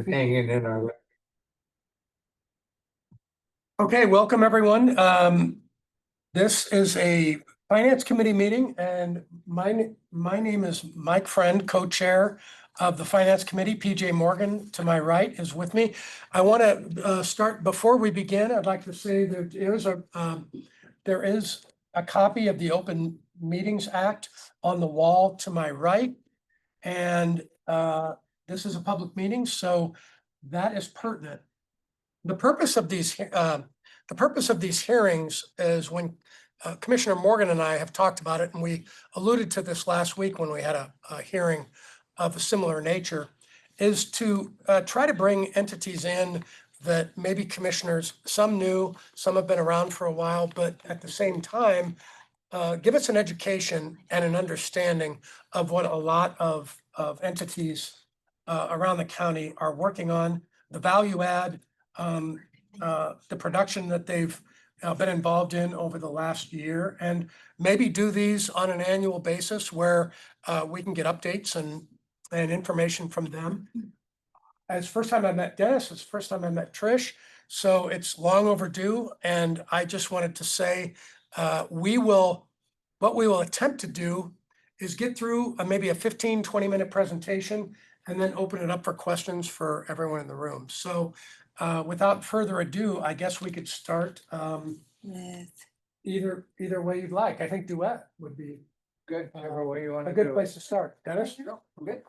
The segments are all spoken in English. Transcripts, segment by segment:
hanging in our. Okay, welcome everyone. This is a Finance Committee meeting and my name is Mike Friend, co-chair of the Finance Committee. PJ Morgan to my right is with me. I want to start, before we begin, I'd like to say that there is a copy of the Open Meetings Act on the wall to my right. And this is a public meeting, so that is pertinent. The purpose of these hearings is when Commissioner Morgan and I have talked about it, and we alluded to this last week when we had a hearing of a similar nature, is to try to bring entities in that maybe commissioners, some new, some have been around for a while, but at the same time, give us an education and an understanding of what a lot of entities around the county are working on, the value add, the production that they've been involved in over the last year, and maybe do these on an annual basis where we can get updates and information from them. It's the first time I met Dennis, it's the first time I met Trish, so it's long overdue. And I just wanted to say, what we will attempt to do is get through maybe a 15-20 minute presentation and then open it up for questions for everyone in the room. So without further ado, I guess we could start either way you'd like. I think duet would be Good, whatever way you want a to good do place to start. Dennis? Good.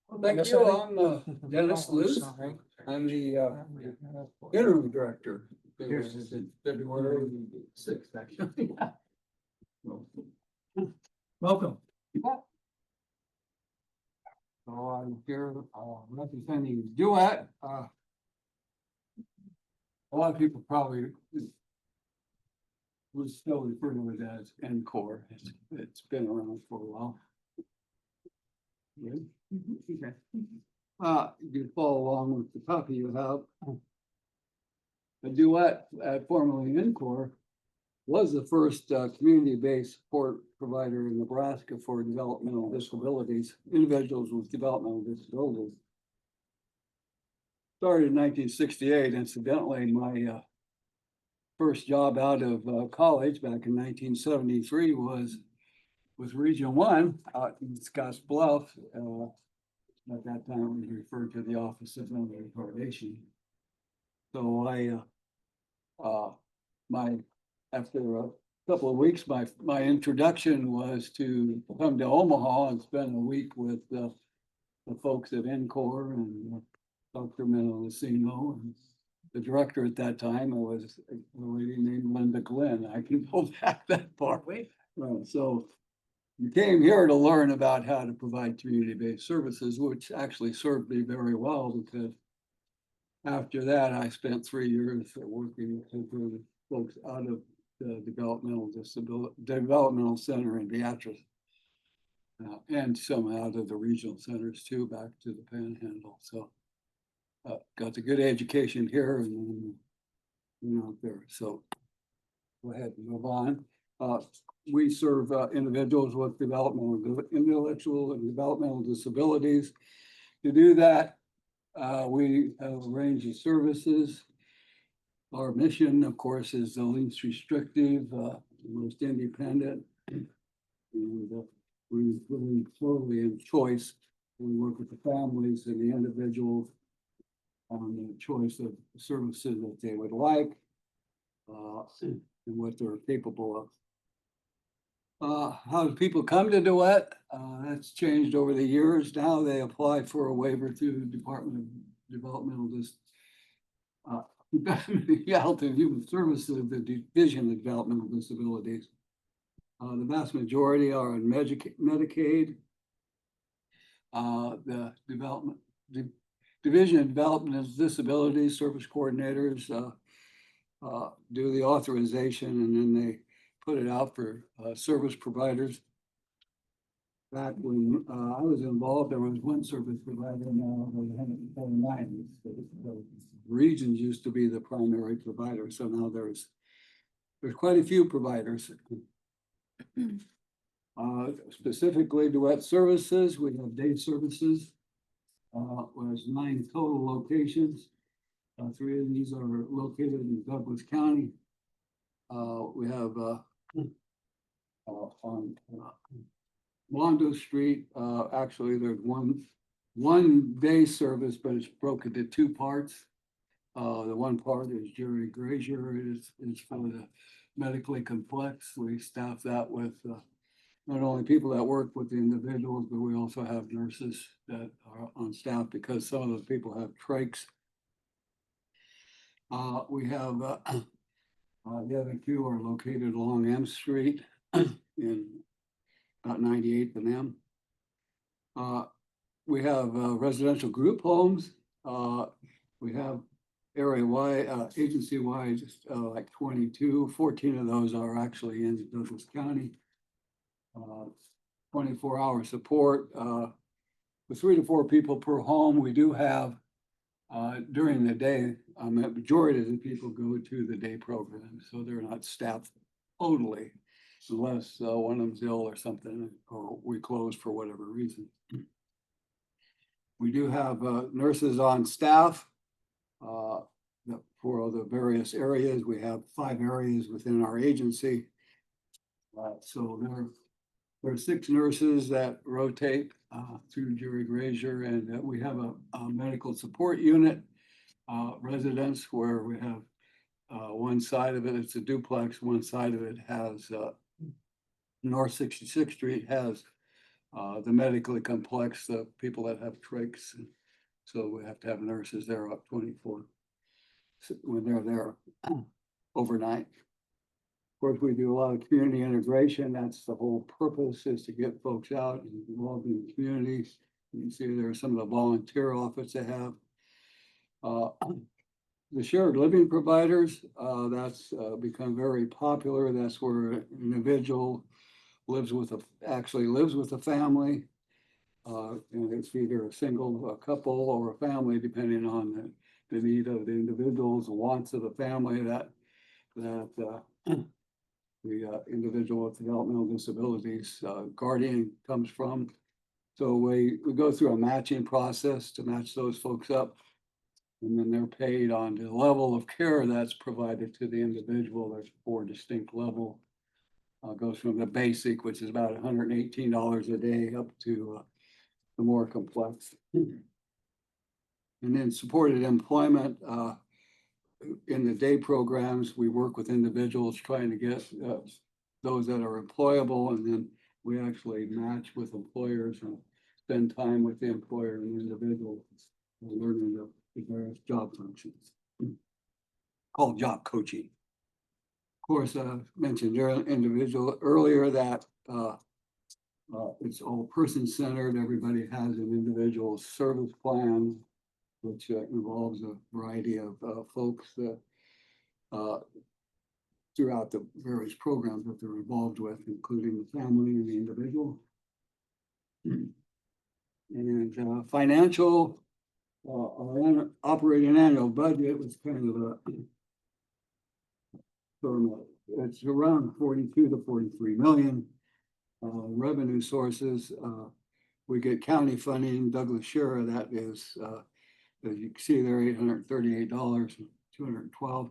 Well, thank you. I'm Dennis Luce. I'm the interim director. This is February 6th, actually. Welcome. So I'm here representing Duet. A lot of people probably would still refer to it as Encore. It's been around for a while. Good. Okay. You follow along with the copy you have. The Duet, formerly Encore, was the first community-based support provider in Nebraska for developmental disabilities, individuals with developmental disabilities. Started in 1968. Incidentally, my first job out of college back in 1973 was with Region 1 out in Scotts Bluff. At that time, we referred to the Office of Mental Retardation. So after a couple of weeks, my introduction was to come to Omaha and spend a week with the folks at Encore and Dr. Mendocino. And the director at that time was a lady named Linda Glenn. I can go back that far. So you came here to learn about how to provide community-based services, which actually served me very well, because after that, I spent 3 years working with folks out of the developmental center in Beatrice, and some out of the regional centers too, back to the Panhandle. So got a good education here and then out there. So go ahead and move on. We serve individuals with intellectual and developmental disabilities. To do that, we have a range of services. Our mission, of course, is the least restrictive, most independent, and we really totally in choice. We work with the families and the individuals on the choice of services that they would like, and what they're capable of. How do people come to Duet? That's changed over the years. Now they apply for a waiver through the Department of Developmental Health and Human Services, the Division of Developmental Disabilities. The vast majority are on Medicaid. The Division of Developmental Disabilities Service Coordinators do the authorization, and then they put it out for service providers. Back when I was involved, there was one service provider. Now there's 149. The regions used to be the primary provider, so now there's quite a few providers. Specifically duet services, we have day services. Was 9 total locations. 3 of these are located in Douglas County. We have on Wando Street, actually there's one day service, but it's broken into 2 parts. The one part is Jerry Grazier, is for the medically complex. We staff that with not only people that work with the individuals, but we also have nurses that are on staff because some of those people have trachs. We have the other 2 are located along M Street in about 98th and M. We have residential group homes. We have area-wide, agency-wide, like 22, 14 of those are actually in Douglas County. 24-hour support, with 3 to 4 people per home. We do have, during the day, a majority of the people go to the day program, so they're not staffed totally, unless one of them's ill or something, or we close for whatever reason. We do have nurses on staff for the various areas. We have 5 areas within our agency. So there are 6 nurses that rotate through Jerry Grazier, and we have a medical support unit residence where we have one side of it, it's a duplex, one side of it has North 66th Street has the medically complex, the people that have trachs. So we have to have nurses there up 24 when they're there overnight. Of course, we do a lot of community integration. That's the whole purpose, is to get folks out and involved in the communities. You can see there are some of the volunteer office they have. The shared living providers, that's become very popular. That's where an individual actually lives with a family. And it's either a single, a couple, or a family, depending on the need of the individuals, the wants of the family that the individual with developmental disabilities guardian comes from. So we go through a matching process to match those folks up. And then they're paid on the level of care that's provided to the individual. There's 4 distinct levels. Goes from the basic, which is about $118 a day, up to the more complex. And then supported employment. In the day programs, we work with individuals trying to get those that are employable, and then we actually match with employers and spend time with the employer and the individual learning the various job functions called job coaching. Of course, I mentioned individual earlier that it's all person-centered. Everybody has an individual service plan, which involves a variety of folks throughout the various programs that they're involved with, including the family and the individual. And financial, our operating annual budget was kind of it's around 42 to 43 million. Revenue sources, we get county funding, Douglas share, that is as you can see there, $838, 212.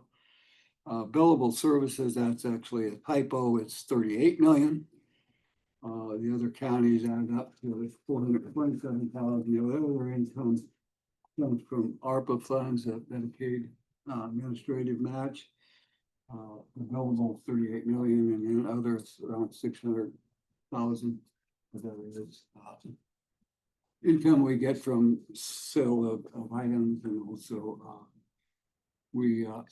Billable services, that's actually a typo, it's 38 million. The other counties add up to 427,000. The other income comes from ARPA funds, Medicaid administrative match. Billable 38 million, and then others around 600,000. That is income we get from sale of items, and also we have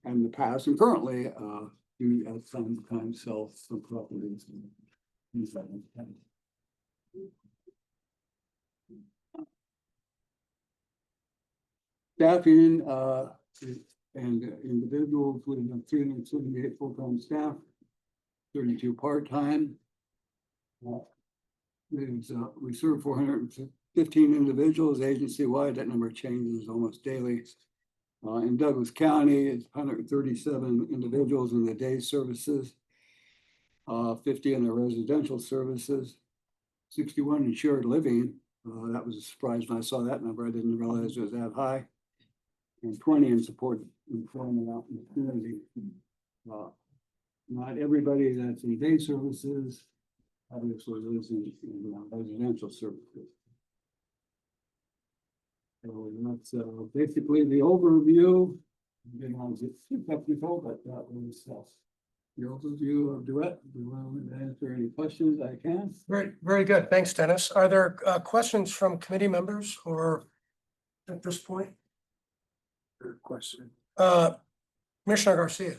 in the past and currently do at some time sell some properties and things like that. Staffing and individuals, we have 378 full-time staff, 32 part-time. We serve 415 individuals agency-wide. That number changes almost daily. In Douglas County, it's 137 individuals in the day services. 50 in the residential services, 61 in shared living. That was a surprise when I saw that number. I didn't realize it was that high. And 20 in support employment out in the community. Not everybody that's in day services obviously lives in residential services. So that's basically the overview. Didn't want to get too technical, but that was the overview of Duet. Do you want to answer any questions? I can. Very, very good. Thanks, Dennis. Are there questions from committee members or at this point? Good question. Commissioner Garcia.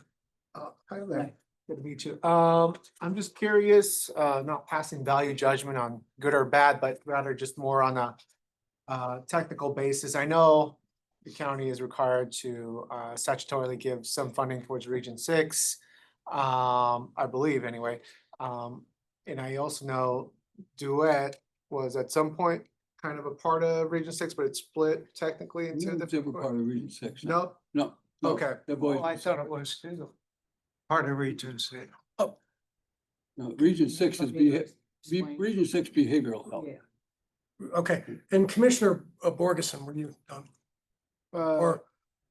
Hi there. Good to meet you. I'm just curious, not passing value judgment on good or bad, but rather just more on a technical basis. I know the county is required to statutorily give some funding towards Region 6, I believe anyway. And I also know Duet was at some point kind of a part of Region 6, but it's split technically into the. Never part of Region 6. No, No. okay. They've always- I thought it was too. Part of Region 6. no, Region 6 is Region 6 behavioral health. Okay, and Commissioner Borgeson, were you done? Or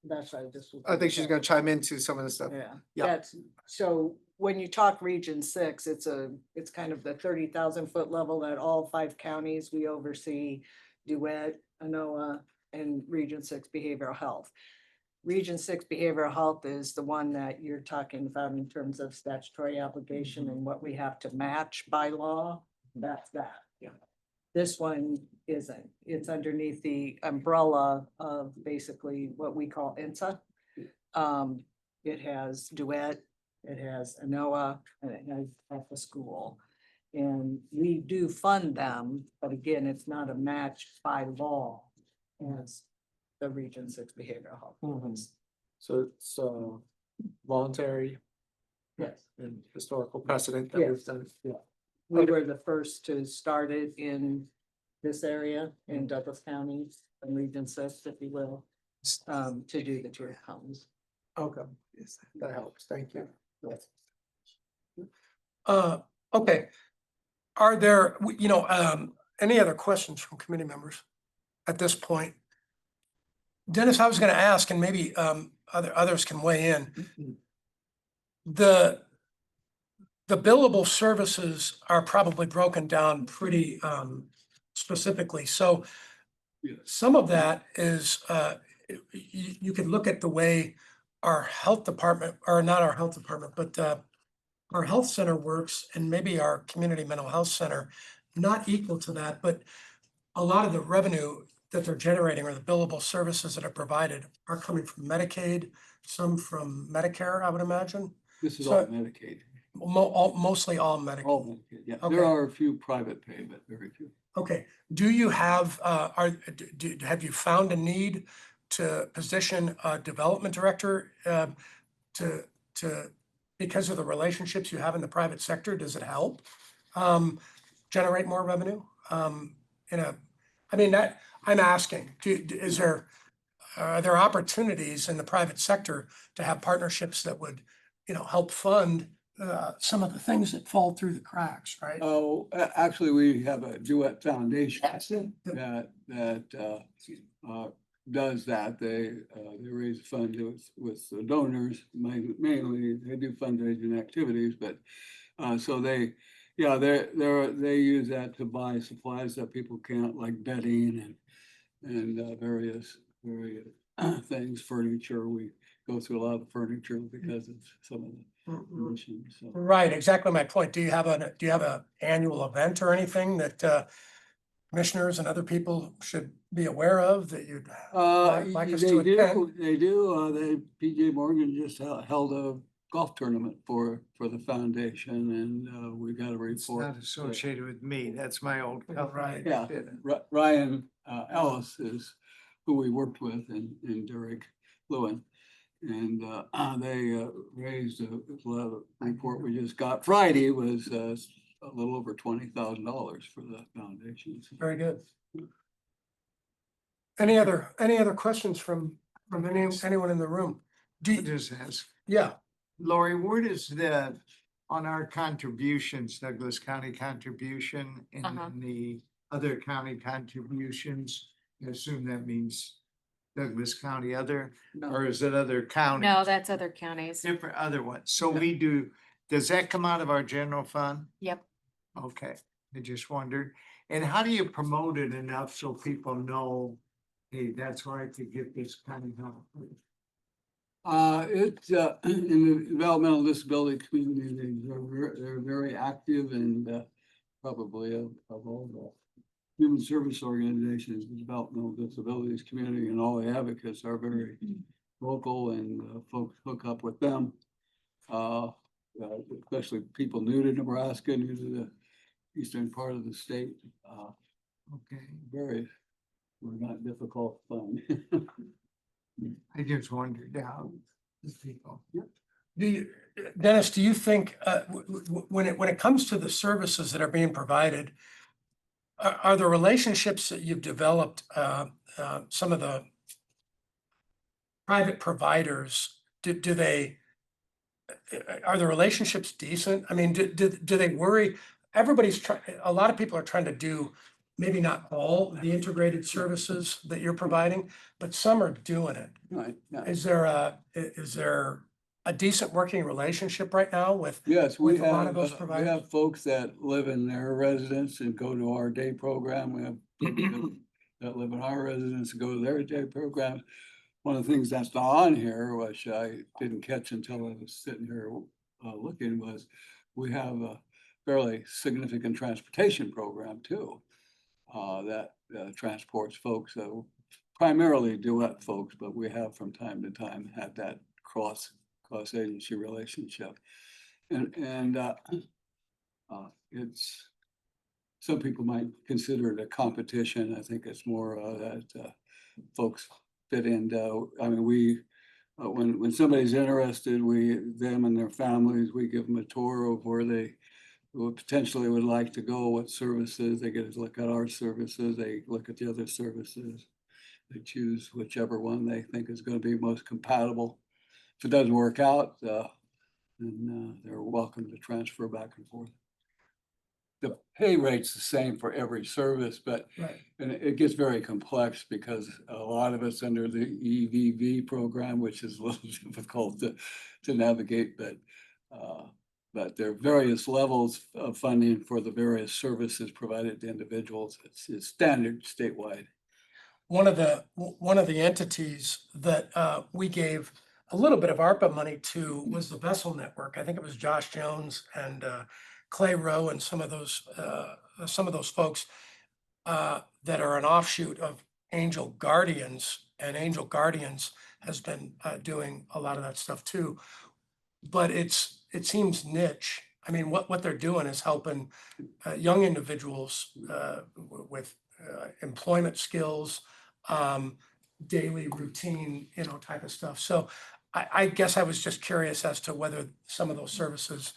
That's what I just. was I think she's gonna chime into some of the stuff. Yeah, Yeah. that's, so when you talk Region 6, it's kind of the 30,000 foot level that all 5 counties we oversee, Duet, Anoa, and Region 6 Behavioral Health. Region 6 Behavioral Health is the one that you're talking about in terms of statutory obligation and what we have to match by law. That's that. Yeah. This one isn't. It's underneath the umbrella of basically what we call INSA. It has Duet, it has Anoa, and it has at the school. And we do fund them, but again, it's not a match by law as the Region 6 Behavioral Health. ones. So it's voluntary Yes, and historical precedent that Yes. we've done. Yeah. we were the first to start it in this area in Douglas County, and Region 6, if you will, to do the tour homes. Okay, yes, that helps. Thank you. Yes. okay. Are there, any other questions from committee members at this point? Dennis, I was gonna ask, and maybe others can weigh in. The billable services are probably broken down pretty specifically. So Yes. some of that is you could look at the way our health department, or not our health department, but our health center works, and maybe our community mental health center, not equal to that, but a lot of the revenue that they're generating or the billable services that are provided are coming from Medicaid, some from Medicare, I would imagine. This is So- all Medicaid. Mostly all Medicaid. All Medicaid, yeah. Okay. There are a few private pay, but very few. Okay, do you have, have you found a need to position a development director because of the relationships you have in the private sector? Does it help generate more revenue? I'm asking, are there opportunities in the private sector to have partnerships that would, help fund some of the things that fall through the cracks, right? Oh, actually, we have a Duet Foundation Yep. that does that. They raise funds with the donors, mainly they do fundraising activities, but so they use that to buy supplies that people can't, like bedding and various things, furniture. We go through a lot of furniture because of some of the conditions. So. Right, exactly my point. Do you have a annual event or anything that commissioners and other people should be aware of that you'd like us to attend? They do. PJ Morgan just held a golf tournament for the foundation, and we got a It's report. not associated with me. That's my old. Right. Yeah, Ryan Ellis is who we worked with in Derek Lewin. And they raised a report we just got Friday was a little over $20,000 for the foundation. So- Very good. Any other questions from anyone in the room? Just ask. Yeah, Lori, where does the On our contributions, Douglas County contribution and Uh-huh. then the other county contributions, I assume that means Douglas County other, or is it other counties? No, that's other counties. Different other ones. So we do, does that come out of our general fund? Yep. Okay, I just wondered. And how do you promote it enough so people know, hey, that's where I could get this kind of help? It's, in the developmental disability community, they're very active and, probably of all the human service organizations, the developmental disabilities community and all the advocates are very vocal and folks hook up with them. Especially people new to Nebraska, new to the eastern part of the state. Okay, We're not difficult to find. I just wondered how the people. Do you, Dennis, do you think, when it comes to the services that are being provided, are the relationships that you've developed, some of the private providers, do they, are the relationships decent? I mean, do they worry? Everybody's trying, a lot of people are trying to do maybe not all the integrated services that you're providing, but some are doing it. Right, yeah. Is there a decent working relationship right now with? Yes, we with a lot of have, those we providers? have folks that live in their residence and go to our day program. We have people that live in our residence and go to their day programs. One of the things that's not on here, which I didn't catch until I was sitting here looking, was we have a fairly significant transportation program too. That transports folks, primarily Duet folks, but we have from time to time had that cross agency relationship. And it's, some people might consider it a competition. I think it's more that folks fit in. I mean, when somebody's interested, them and their families, we give them a tour of where they potentially would like to go, what services, they get to look at our services, they look at the other services. They choose whichever one they think is going to be most compatible. If it doesn't work out, then they're welcome to transfer back and forth. The pay rate's the same for every service, but Right. and it gets very complex because a lot of it's under the EVV program, which is a little difficult to navigate, but there are various levels of funding for the various services provided to individuals. It's standard statewide. One of the entities that we gave a little bit of ARPA money to was the Vessel Network. I think it was Josh Jones and Clay Rowe and some of those folks that are an offshoot of Angel Guardians, and Angel Guardians has been doing a lot of that stuff too. But it seems niche. I mean, what they're doing is helping young individuals with employment skills, daily routine, type of stuff. So I guess I was just curious as to whether some of those services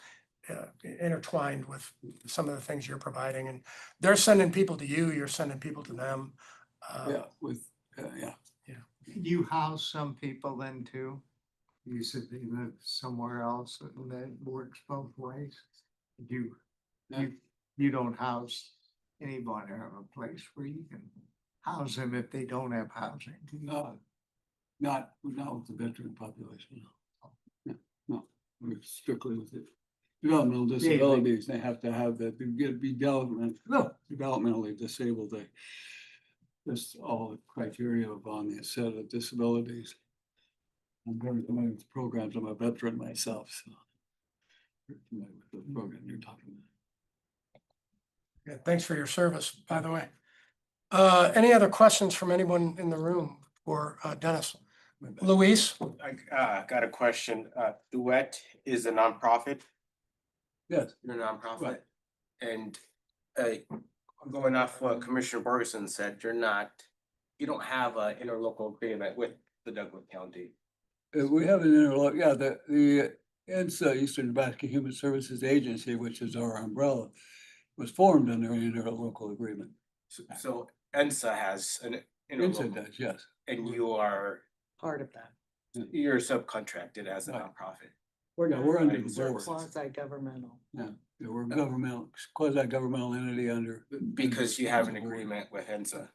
intertwined with some of the things you're providing, and they're sending people to you, you're sending people to them. Yeah, yeah. You house some people then too? You said they live somewhere else and that works both ways? You don't house anybody or have a place where you can house them if they don't have housing? do you? Not with the veteran population. No, we're strictly with it. Developmental disabilities, they have to have that, be developmentally disabled. That's all the criteria on the set of disabilities. I'm very familiar with the programs. I'm a veteran myself, so. Very familiar with the program you're talking about. Yeah, thanks for your service, by the way. Any other questions from anyone in the room for Dennis? Luis? I got a question. Duet is a nonprofit. Yes, You're a nonprofit. Right. And going off what Commissioner Borgeson said, you don't have an interlocal agreement with the Douglas County. we have an interlock, yeah, the ENSA, Eastern Nebraska Human Services Agency, which is our umbrella, was formed under an interlocal agreement. So ENSA has an ENSA interlocal, does, yes. and you're Part of that. subcontracted as a Right. nonprofit. We're under Right, the so board. Quasi-governmental. Yeah, we're governmental, quasi-governmental entity under. because you have an the board. agreement with HENSA.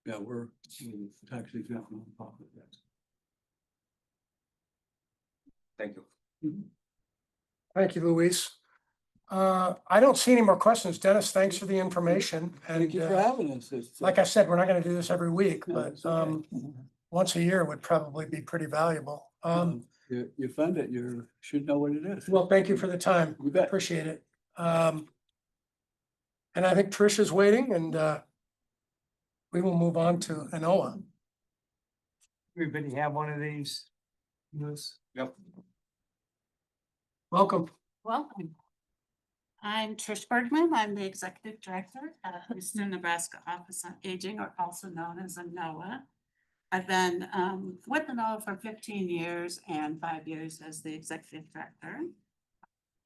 Yeah, we're tax exempt nonprofit, yes. Thank you. Thank you, Luis. I don't see any more questions. Dennis, thanks for the information. Thank And you for having us. It's, like I said, we're not gonna do this every week, no, but it's okay. once a year would probably be pretty valuable. You fund it, you should know what it is. Well, thank you for the time. You bet. Appreciate it. And I think Trish is waiting and we will move on to Anoa. Everybody have one of these? Yes. Yep. Welcome. Welcome. I'm Trish Bergman. I'm the Executive Director at Eastern Nebraska Office on Aging, or also known as ANOA. I've been with ANOA for 15 years and 5 years as the Executive Director.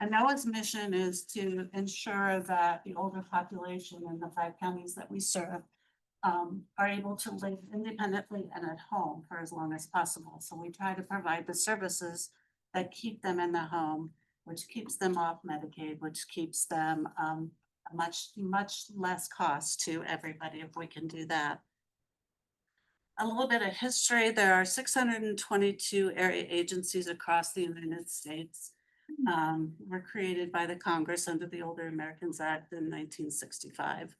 ANOA's mission is to ensure that the older population in the 5 counties that we serve are able to live independently and at home for as long as possible. So we try to provide the services that keep them in the home, which keeps them off Medicaid, which keeps them much less cost to everybody if we can do that. A little bit of history, there are 622 area agencies across the United States. Were created by the Congress under the Older Americans Act in 1965.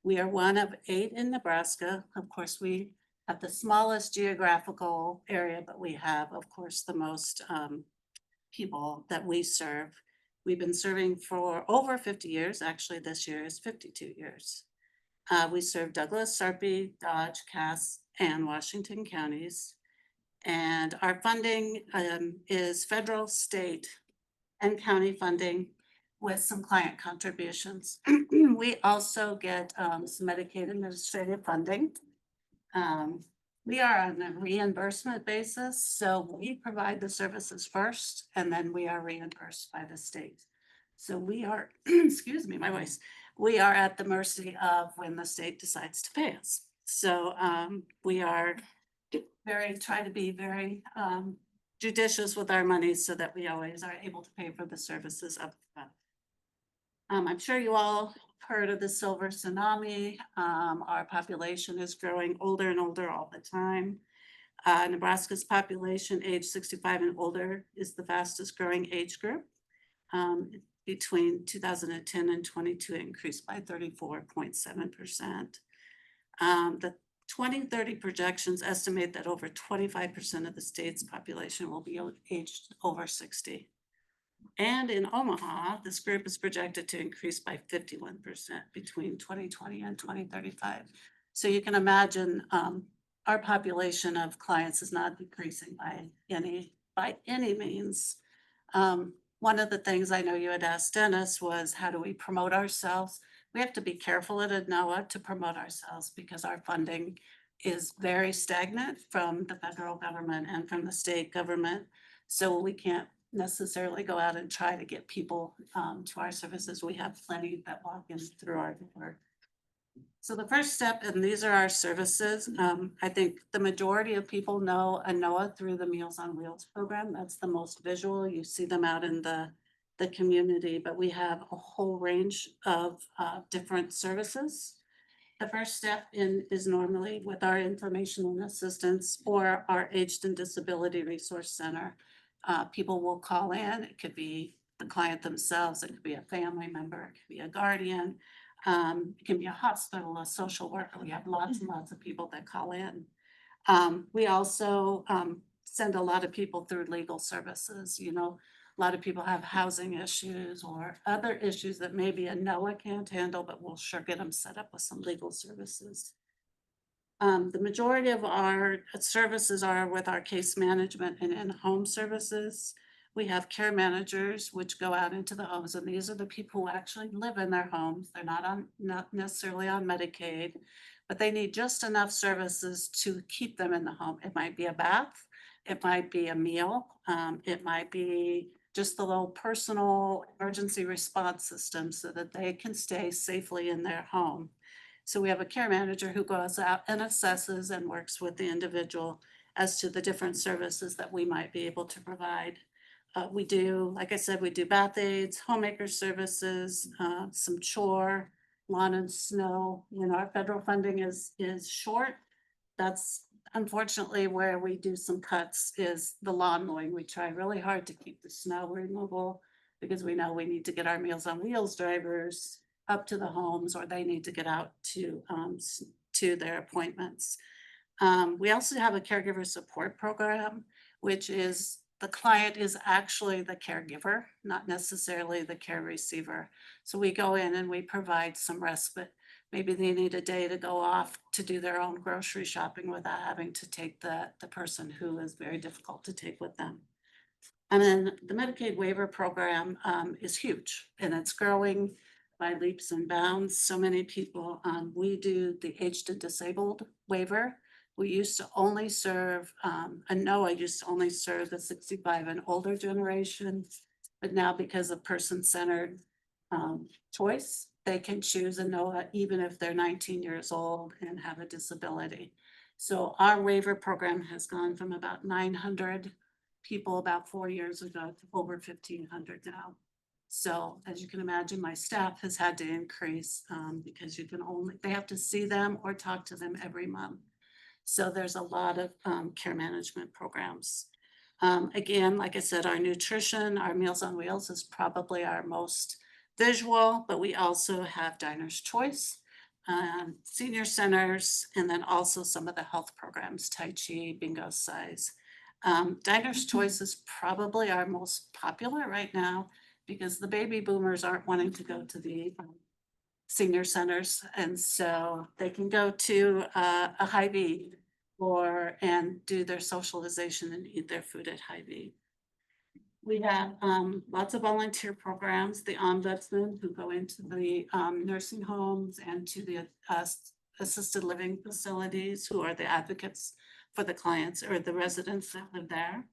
We are one of 8 in Nebraska. Of course, we have the smallest geographical area, but we have, of course, the most people that we serve. We've been serving for over 50 years. Actually, this year is 52 years. We serve Douglas, Sarpy, Dodge, Cass, and Washington counties. And our funding is federal, state, and county funding with some client contributions. We also get some Medicaid administrative funding. We are on a reimbursement basis, so we provide the services first, and then we are reimbursed by the state. So we are, excuse me, my voice, we are at the mercy of when the state decides to pay us. So we are try to be very judicious with our money so that we always are able to pay for the services up front. I'm sure you all heard of the silver tsunami. Our population is growing older and older all the time. Nebraska's population age 65 and older is the fastest growing age group. Between 2010 and 22, it increased by 34.7%. The 2030 projections estimate that over 25% of the state's population will be aged over 60. And in Omaha, this group is projected to increase by 51% between 2020 and 2035. So you can imagine our population of clients is not decreasing by any means. One of the things I know you had asked Dennis was, how do we promote ourselves? We have to be careful at ANOA to promote ourselves because our funding is very stagnant from the federal government and from the state government. So we can't necessarily go out and try to get people to our services. We have plenty that walk in through our door. So the first step, and these are our services. I think the majority of people know ANOA through the Meals on Wheels program. That's the most visual. You see them out in the community, but we have a whole range of different services. The first step is normally with our information and assistance or our Aged and Disability Resource Center. People will call in. It could be the client themselves. It could be a family member. It could be a guardian. It can be a hospital, a social worker. We have lots and lots of people that call in. We also send a lot of people through legal services. You know, a lot of people have housing issues or other issues that maybe ANOA can't handle, but we'll sure get them set up with some legal services. The majority of our services are with our case management and in-home services. We have care managers which go out into the homes, and these are the people who actually live in their homes. They're not necessarily on Medicaid, but they need just enough services to keep them in the home. It might be a bath, it might be a meal, it might be just the little personal emergency response system so that they can stay safely in their home. So we have a care manager who goes out and assesses and works with the individual as to the different services that we might be able to provide. We do, like I said, we do bath aids, homemaker services, some chore, lawn and snow. You know, our federal funding is short. That's unfortunately where we do some cuts is the lawn mowing. We try really hard to keep the snow removal because we know we need to get our Meals on Wheels drivers up to the homes, or they need to get out to their appointments. We also have a caregiver support program, which is the client is actually the caregiver, not necessarily the care receiver. So we go in and we provide some respite. Maybe they need a day to go off to do their own grocery shopping without having to take the person who is very difficult to take with them. And then the Medicaid waiver program is huge and it's growing by leaps and bounds. So many people, we do the aged and disabled waiver. We used to only serve, and NOAA used to only serve the 65 and older generation. But now because of person-centered choice, they can choose a NOAA even if they're 19 years old and have a disability. So our waiver program has gone from about 900 people about 4 years ago to over 1,500 now. So as you can imagine, my staff has had to increase because they have to see them or talk to them every month. So there's a lot of care management programs. Again, like I said, our nutrition, our Meals on Wheels is probably our most visual, but we also have Diners Choice, senior centers, and then also some of the health programs, Tai Chi, Bingo Size. Diners Choice is probably our most popular right now because the baby boomers aren't wanting to go to the senior centers. And so they can go to a Hy-Vee and do their socialization and eat their food at Hy-Vee. We have lots of volunteer programs, the ombudsman who go into the nursing homes and to the assisted living facilities who are the advocates for the clients or the residents that live there.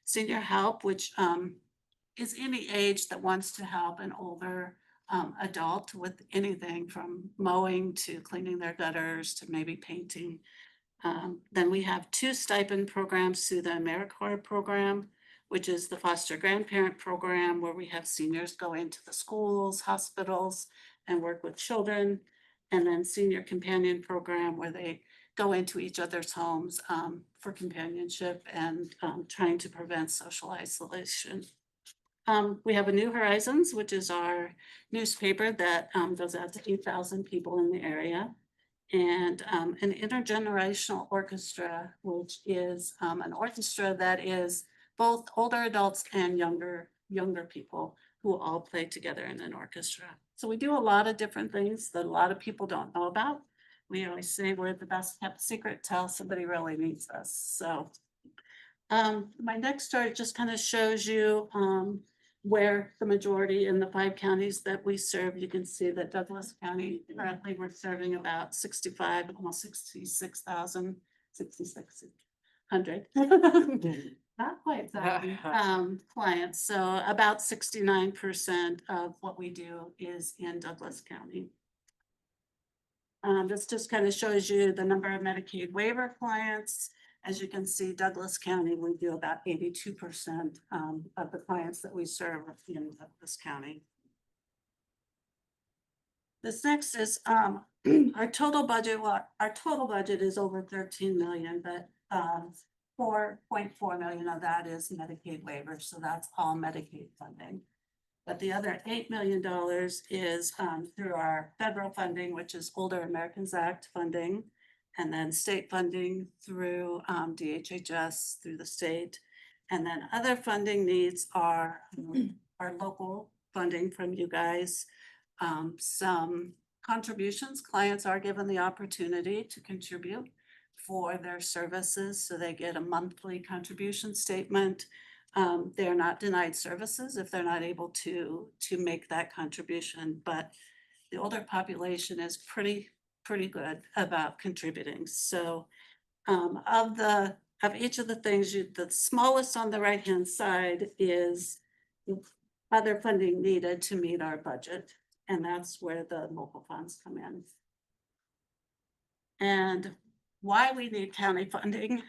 Senior Help, which is any age that wants to help an older adult with anything from mowing to cleaning their gutters to maybe painting. Then we have 2 stipend programs through the AmeriCorps program, which is the foster grandparent program where we have seniors go into the schools, hospitals, and work with children. And then Senior Companion program where they go into each other's homes for companionship and trying to prevent social isolation. We have a New Horizons, which is our newspaper that goes out to 8,000 people in the area. And an intergenerational orchestra, which is an orchestra that is both older adults and younger people who all play together in an orchestra. So we do a lot of different things that a lot of people don't know about. We always say we're the best kept secret till somebody really needs us. So my next chart just kind of shows you where the majority in the 5 counties that we serve. You can see that Douglas County, currently we're serving about 65, almost 66,000, 6,600. Not quite that, clients. So about 69% of what we do is in Douglas County. This just kind of shows you the number of Medicaid waiver clients. As you can see, Douglas County, we do about 82% of the clients that we serve in Douglas County. This next is our total budget. Well, our total budget is over 13 million, but 4.4 million of that is Medicaid waivers. So that's all Medicaid funding. But the other $8 million is through our federal funding, which is Older Americans Act funding, and then state funding through DHHS through the state. And then other funding needs are our local funding from you guys. Some contributions, clients are given the opportunity to contribute for their services. So they get a monthly contribution statement. They're not denied services if they're not able to make that contribution, but the older population is pretty good about contributing. So of each of the things, the smallest on the right-hand side is other funding needed to meet our budget. And that's where the local funds come in. And why we need county funding,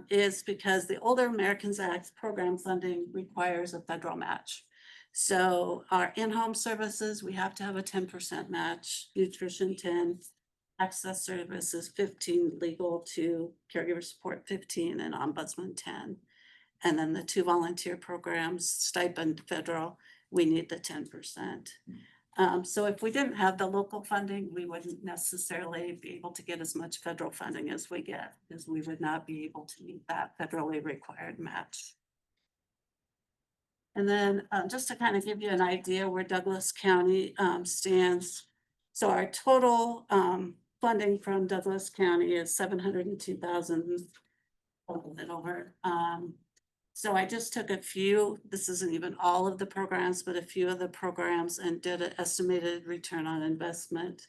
is because the Older Americans Act program funding requires a federal match. So our in-home services, we have to have a 10% match, nutrition 10, access services 15, legal 2, caregiver support 15, and ombudsman 10. And then the 2 volunteer programs, stipend federal, we need the 10%. So if we didn't have the local funding, we wouldn't necessarily be able to get as much federal funding as we get, because we would not be able to meet that federally required match. And then just to kind of give you an idea where Douglas County stands. So our total funding from Douglas County is 702,000, a little bit over. So I just took a few, this isn't even all of the programs, but a few of the programs and did an estimated return on investment.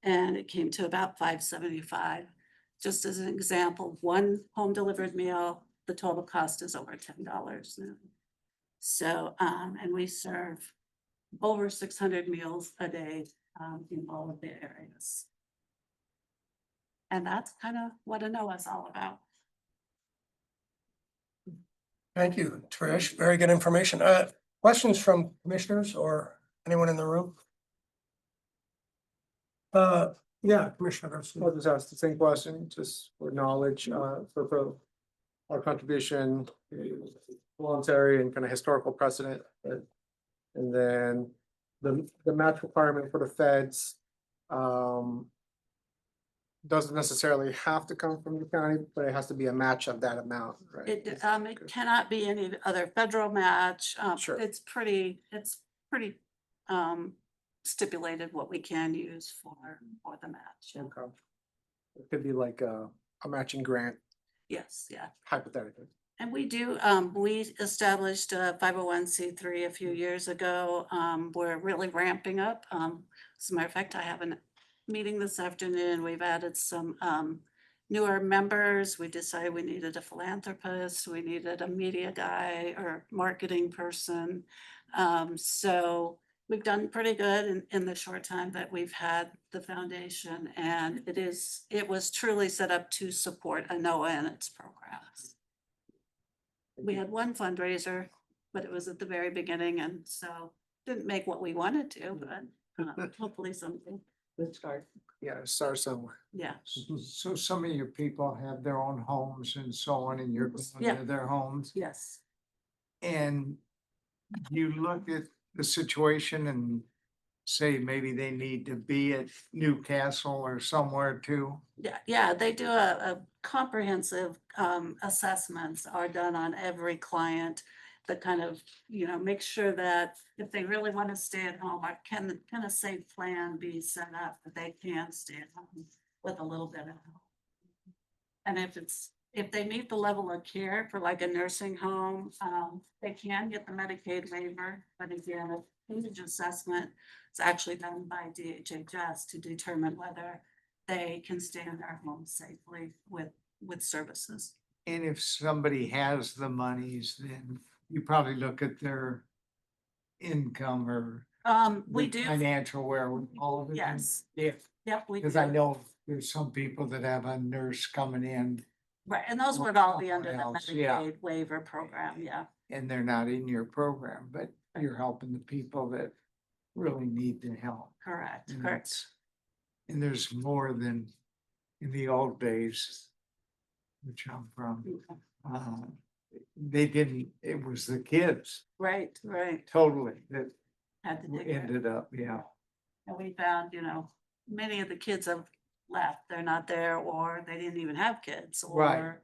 And it came to about 575. Just as an example, one home delivered meal, the total cost is over $10 now. So, and we serve over 600 meals a day in all of the areas. And that's kind of what ANOA is all about. Thank you, Trish. Very good information. Questions from commissioners or anyone in the room? Yeah, Commissioner Garcia. I'll just ask the same question, just for knowledge, for our contribution, voluntary and kind of historical precedent. And then the match requirement for the feds, doesn't necessarily have to come from the county, but it has to be a match of that amount, right? It cannot be any other federal match. Sure. It's pretty stipulated what we can use for the match. Okay. It could be like a matching grant, Yes, yeah. hypothetically. And we do, we established a 501c3 a few years ago. We're really ramping up. As a matter of fact, I have a meeting this afternoon. We've added some newer members. We decided we needed a philanthropist. We needed a media guy or marketing person. So we've done pretty good in the short time that we've had the foundation. And it was truly set up to support ANOA and its programs. We had one fundraiser, but it was at the very beginning, and so didn't make what we wanted to, but hopefully something. Good start. Yeah, start somewhere. Yeah, So some of your people have their own homes and so on, and you're going Yeah. to their homes. yes. And you look at the situation and say maybe they need to be at Newcastle or somewhere too. Yeah, they do a comprehensive assessments are done on every client that kind of, make sure that if they really want to stay at home, or can a safe plan be set up that they can stay at home with a little bit of help. And if they meet the level of care for like a nursing home, they can get the Medicaid waiver, but again, a age assessment is actually done by DHHS to determine whether they can stay in their home safely with services. And if somebody has the monies, then you probably look at their income or We the do, financial wherewithal of it. yes, Yeah, yep, we because I do. know there's some people that have a nurse coming in Right, and those would all be under the Else, yeah. Medicaid waiver program, yeah. and they're not in your program, but you're helping the people that really need the help. Correct, And correct. it's- And there's more than in the old days, which I'm from. They didn't, it was the kids Right, right. totally that Had to dig it. ended up, yeah. And we found, many of the kids have left, they're not there, or they didn't even have kids, Right. or,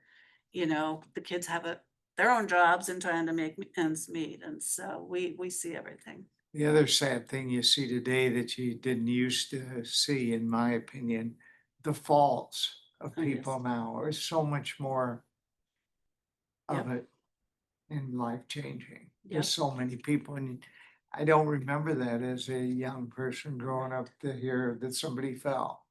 the kids have their own jobs and trying to make ends meet, and so we see everything. The other sad thing you see today that you didn't used to see, in my opinion, the faults of Oh, yes. people now is so much more of Yep. it in life changing. Yep. There's so many people, and I don't remember that as a young person growing up to hear that somebody fell.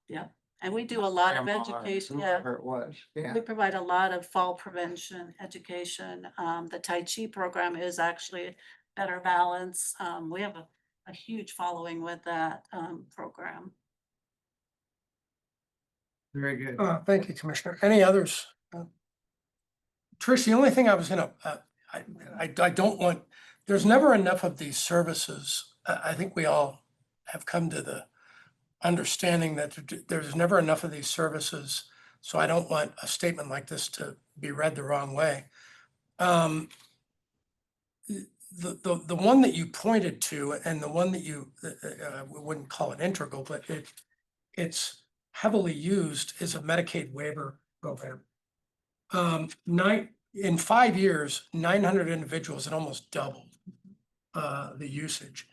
And we do a lot of Grandma or education, yeah. whoever it was, yeah. We provide a lot of fall prevention education. The Tai Chi program is actually Better Balance. We have a huge following with that program. Very good. Thank you, Commissioner. Any others? Trish, the only thing I was gonna, I don't want, there's never enough of these services. I think we all have come to the understanding that there's never enough of these services. So I don't want a statement like this to be read the wrong way. The one that you pointed to and the one that you, we wouldn't call it integral, but it's heavily used is a Medicaid waiver program. In 5 years, 900 individuals had almost doubled the usage.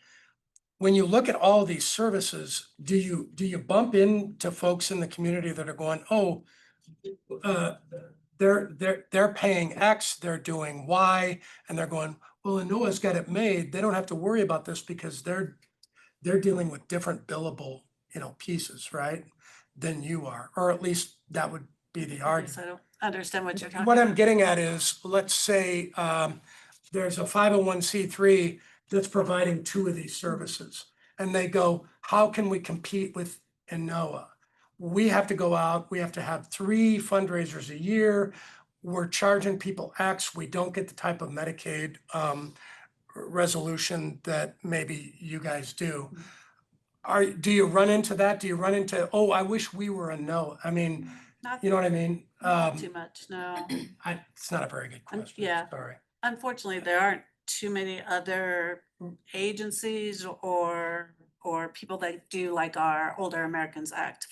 When you look at all these services, do you bump into folks in the community that are going, oh, they're paying X, they're doing Y, and they're going, well, Anoa's got it made. They don't have to worry about this because they're dealing with different billable, pieces, right? Than you are, or at least that would be the I argument. guess I don't understand what you're talking What about. I'm getting at is, let's say, there's a 501c3 that's providing 2 of these services. And they go, how can we compete with Enoa? We have to go out, we have to have 3 fundraisers a year. We're charging people X, we don't get the type of Medicaid resolution that maybe you guys do. Do you run into that? Do you run into, oh, I wish we were Enoa? I mean, Not you know what I mean? not too much, no. It's not a very good question. yeah. Sorry. Unfortunately, there aren't too many other agencies or people that do like our Older Americans Act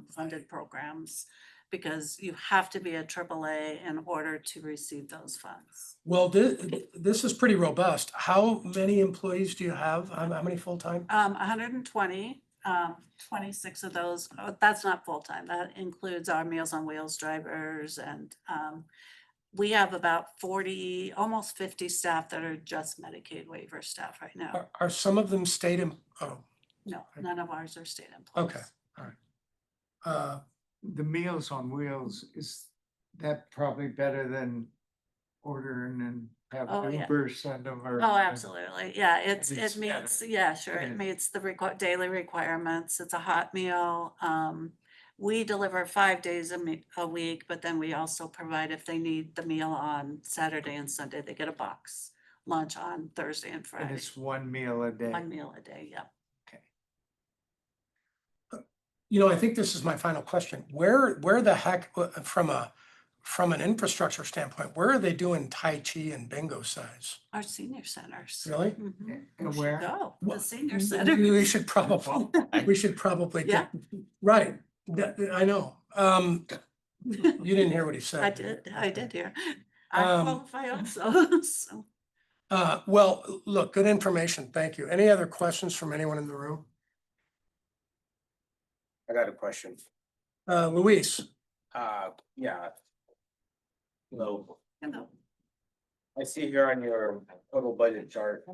funded programs. Because you have to be a AAA in order to receive those funds. Well, this is pretty robust. How many employees do you have? How many full-time? 120, 26 of those, that's not full-time. That includes our Meals on Wheels drivers and we have about 40, almost 50 staff that are just Medicaid waiver staff right now. Are some of them oh, No, none of ours are state employees. okay, all right. The Meals on Wheels, is that probably better than ordering and have Oh, yeah. Uber send them or? Oh, absolutely. Yeah, it It's better. meets, yeah, sure. Yeah. It meets the daily requirements. It's a hot meal. We deliver 5 days a week, but then we also provide, if they need the meal on Saturday and Sunday, they get a box lunch on Thursday and And Friday. it's 1 meal a day. 1 meal a day, yeah. I think this is my final question. Where the heck, from an infrastructure standpoint, where are they doing Tai Chi and bingo size? Our senior centers. Really? Mhm. And You should where? go, the Well, senior We center. should probably, Yeah. right, I know. You didn't hear what he said. I did hear. I Um, qualify also, so. Well, look, good information. Thank you. Any other questions from anyone in the room? I got a question. Luis, Yeah. Hello. You I see here on your total budget chart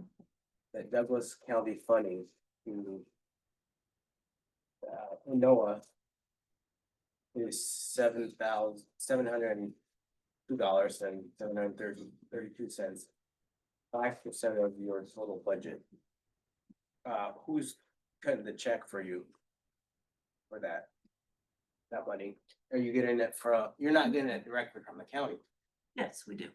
that Douglas County funding to NOAA is $7,702.32. 5% of your total budget. Who's cutting the check for you? For that money? Are you getting it from, you're not getting it directly from the county? Yes, we do.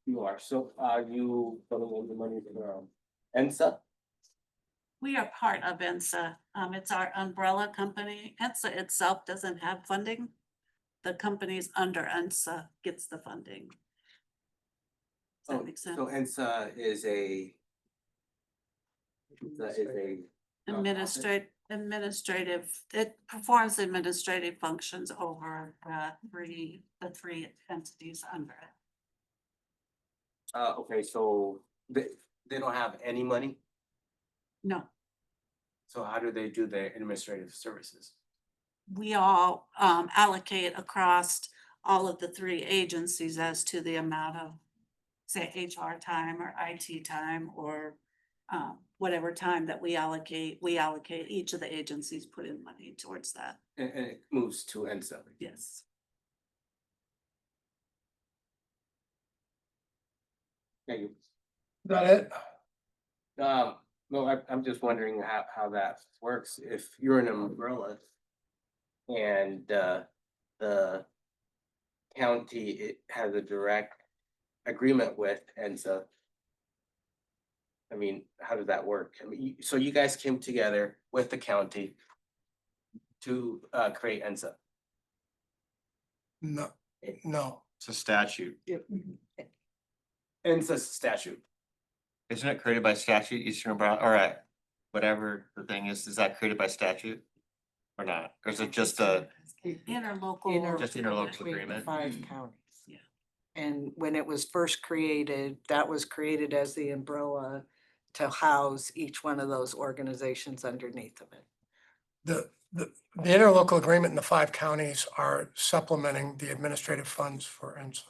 You are, so are you putting in the money from ENSA? We are part of ENSA. It's our umbrella company. ENSA itself doesn't have funding. The companies under ENSA gets the funding. Does that make sense? So ENSA is a. That is a. Administrative, it performs administrative functions over the 3 entities under it. Okay, so they don't have any money, No, so how do they do their administrative services? we all allocate across all of the 3 agencies as to the amount of, say, HR time or IT time or whatever time that we allocate, each of the agencies put in money towards that. And it moves to ENSA. Yes. Thank you. is that it? No, I'm just wondering how that works. If you're an umbrella, and the county, it has a direct agreement with, and so. I mean, how does that work? I mean, so you guys came together with the county to create ENSA. No, no. It's a statute. ENSA statute. Isn't it created by statute, Eastern Brown, or whatever the thing is that created by statute? Or not? Or is it just a, Interlocal. Just interlocal Between the agreement? 5 counties. Yeah. And when it was first created, that was created as the umbrella to house each one of those organizations underneath of it. The interlocal agreement in the 5 counties are supplementing the administrative funds for ENSA.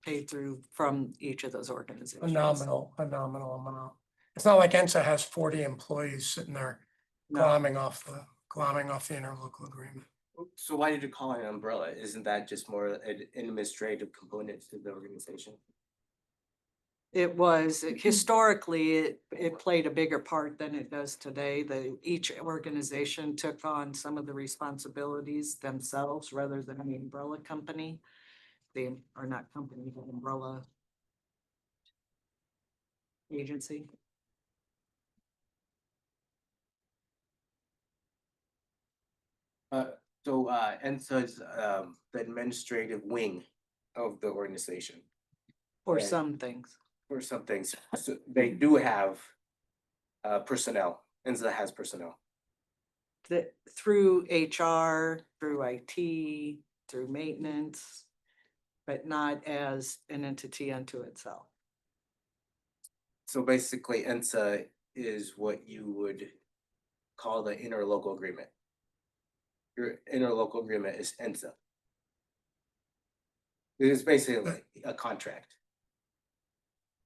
Paid through from each of those A organizations. nominal amount. It's not like ENSA has 40 employees sitting there No. glomming off the interlocal agreement. So why did you call it an umbrella? Isn't that just more an administrative component to the organization? It was, historically, it played a bigger part than it does today. Each organization took on some of the responsibilities themselves rather than the umbrella company. Or not company, but umbrella agency. So ENSA is the administrative wing of the organization. For Right. some things. For some things, so they do have personnel. ENSA has personnel. That through HR, through IT, through maintenance, but not as an entity unto itself. So basically, ENSA is what you would call the interlocal agreement. Your interlocal agreement is ENSA. It is basically a contract.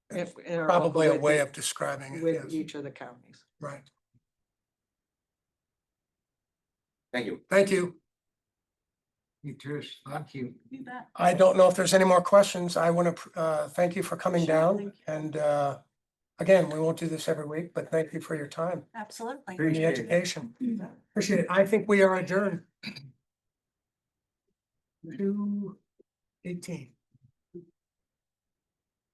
Probably a With way the- of describing it, With yes, each of the counties. right. Thank you. Thank you. You Trish, thank you. You bet. I don't know if there's any more questions. I want to thank you for coming Sure, down thank you. and again, we won't do this every week, but thank you for your time Absolutely. and the Appreciate it. education. Appreciate it. I think we are adjourned. 2:18.